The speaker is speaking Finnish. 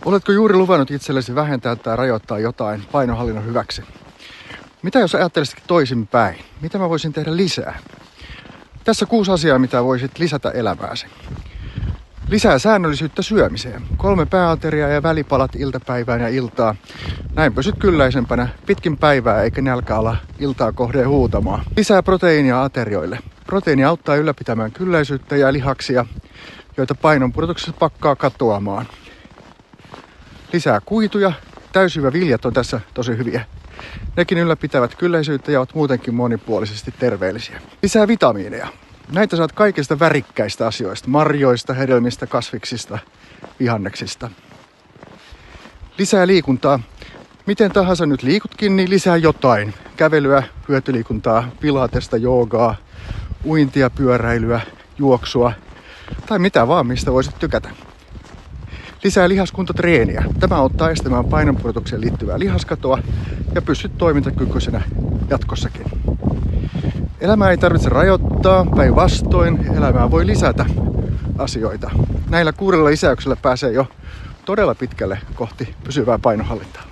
Oletko juuri luvannut itsellesi vähentää tai rajoittaa jotain painonhallinnan hyväksi? Mitä jos ajattelisitkin toisinpäin? Mitä mä voisin tehdä lisää? Tässä 6 asiaa, mitä voisit lisätä elämääsi. Lisää säännöllisyyttä syömiseen. 3 pääateriaa ja välipalat iltapäivään ja iltaa. Näin pysyt kylläisempänä pitkin päivää eikä nälkä ala iltaa kohden huutamaan. Lisää proteiinia aterioille. Proteiini auttaa ylläpitämään kylläisyyttä ja lihaksia, joita painonpudotuksessa pakkaa katoamaan. Lisää kuituja. Täysjyväviljat on tässä tosi hyviä. Nekin ylläpitävät kylläisyyttä ja ovat muutenkin monipuolisesti terveellisiä. Lisää vitamiineja. Näitä saat kaikista värikkäistä asioista. Marjoista, hedelmistä, kasviksista, vihanneksista. Lisää liikuntaa. Miten tahansa nyt liikutkin, niin lisää jotain. Kävelyä, hyötyliikuntaa, pilatesta, joogaa, uintia, pyöräilyä, juoksua tai mitä vaan, mistä voisit tykätä. Lisää lihaskuntotreeniä. Tämä auttaa estämään painonpudotukseen liittyvää lihaskatoa ja pysyt toimintakykyisenä jatkossakin. Elämää ei tarvitse rajoittaa, päinvastoin elämää voi lisätä asioita. Näillä 6 lisäyksellä pääsee jo todella pitkälle kohti pysyvää painonhallintaa.